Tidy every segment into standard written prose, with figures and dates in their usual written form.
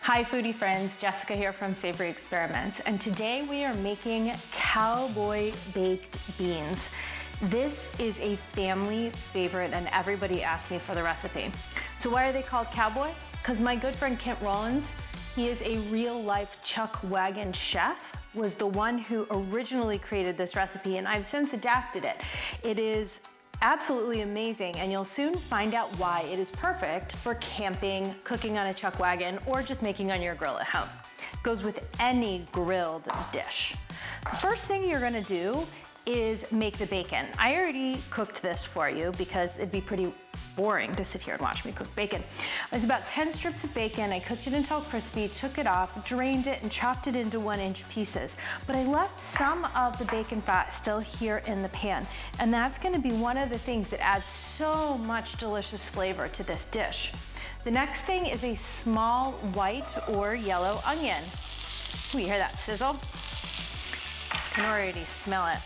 Hi foodie friends, Jessica here from Savory Experiments, and today we are making Cowboy Baked Beans. This is a family favorite and everybody asked me for the recipe. So why are they called Cowboy? Because my good friend Kent Rollins, he is a real life chuck wagon chef, was the one who originally created this recipe, and I've since adapted it. It is absolutely amazing, and you'll soon find out why it is perfect for camping, cooking on a chuck wagon, or just making on your grill at home. It goes with any grilled dish. The first thing you're gonna do is make the bacon. I already cooked this for you because it'd be pretty boring to sit here and watch me cook bacon. It was about 10 strips of bacon. I cooked it until crispy, took it off, drained it, and chopped it into 1-inch pieces. But I left some of the bacon fat still here in the pan. And that's gonna be one of the things that adds so much delicious flavor to this dish. The next thing is a small white or yellow onion. Ooh, you hear that sizzle? I can already smell it.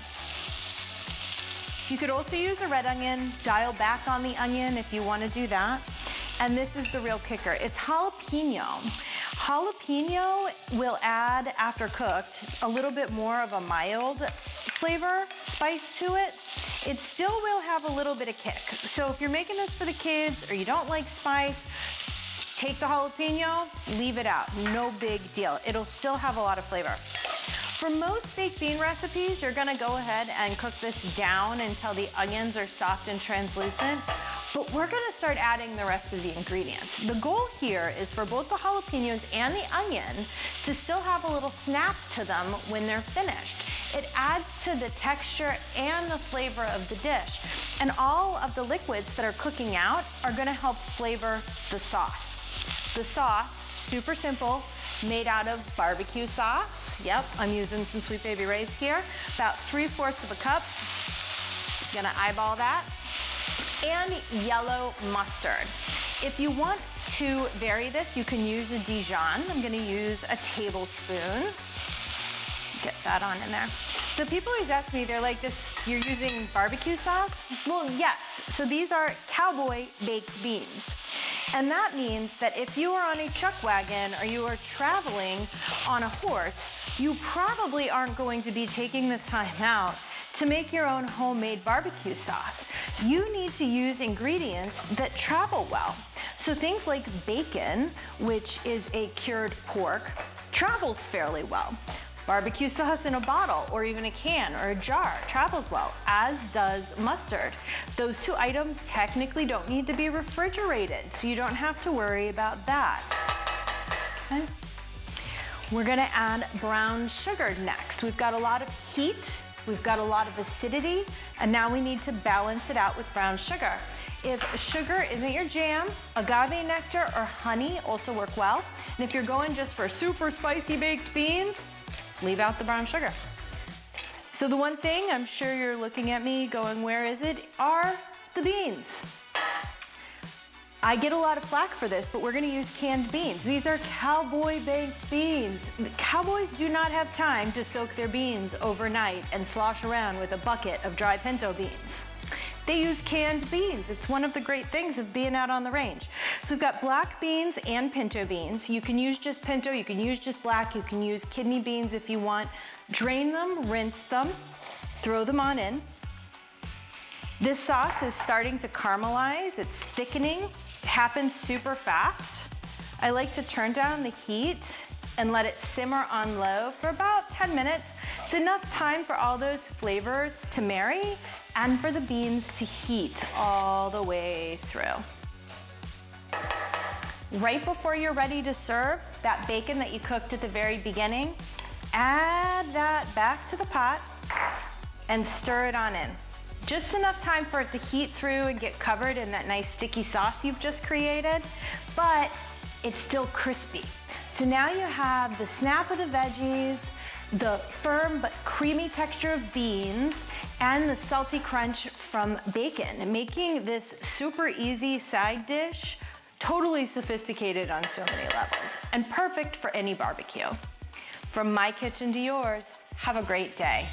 You could also use a red onion, dial back on the onion if you want to do that. And this is the real kicker, it's jalapeno. Jalapeno will add, after cooked, a little bit more of a mild flavor, spice to it. It still will have a little bit of kick. So if you're making this for the kids or you don't like spice, take the jalapeno, leave it out, no big deal. It'll still have a lot of flavor. For most baked bean recipes, you're gonna go ahead and cook this down until the onions are soft and translucent, but we're gonna start adding the rest of the ingredients. The goal here is for both the jalapenos and the onion to still have a little snap to them when they're finished. It adds to the texture and the flavor of the dish, and all of the liquids that are cooking out are gonna help flavor the sauce. The sauce, super simple, made out of barbecue sauce. Yep, I'm using some Sweet Baby Ray's here. About 3/4 of a cup. Gonna eyeball that. And yellow mustard. If you want to vary this, you can use a Dijon. I'm gonna use a tablespoon. Get that on in there. So people always ask me, they're like, you're using barbecue sauce? Well, yes. So these are Cowboy Baked Beans. And that means that if you are on a chuck wagon or you are traveling on a horse, you probably aren't going to be taking the time out to make your own homemade barbecue sauce. You need to use ingredients that travel well. So things like bacon, which is a cured pork, travels fairly well. Barbecue sauce in a bottle or even a can or a jar travels well, as does mustard. Those two items technically don't need to be refrigerated, so you don't have to worry about that. Okay. We're gonna add brown sugar next. We've got a lot of heat, we've got a lot of acidity, and now we need to balance it out with brown sugar. If sugar isn't your jam, agave nectar or honey also work well. And if you're going just for super spicy baked beans, leave out the brown sugar. So the one thing, I'm sure you're looking at me going, where is it? Are the beans. I get a lot of flack for this, but we're gonna use canned beans. These are Cowboy Baked Beans. Cowboys do not have time to soak their beans overnight and slosh around with a bucket of dry pinto beans. They use canned beans. It's one of the great things of being out on the range. So we've got black beans and pinto beans. You can use just pinto, you can use just black, you can use kidney beans if you want. Drain them, rinse them, throw them on in. This sauce is starting to caramelize, it's thickening. It happens super fast. I like to turn down the heat and let it simmer on low for about 10 minutes. It's enough time for all those flavors to marry and for the beans to heat all the way through. Right before you're ready to serve, that bacon that you cooked at the very beginning, add that back to the pot and stir it on in. Just enough time for it to heat through and get covered in that nice sticky sauce you've just created, but it's still crispy. So now you have the snap of the veggies, the firm but creamy texture of beans, and the salty crunch from bacon, making this super easy side dish totally sophisticated on so many levels and perfect for any barbecue. From my kitchen to yours, have a great day.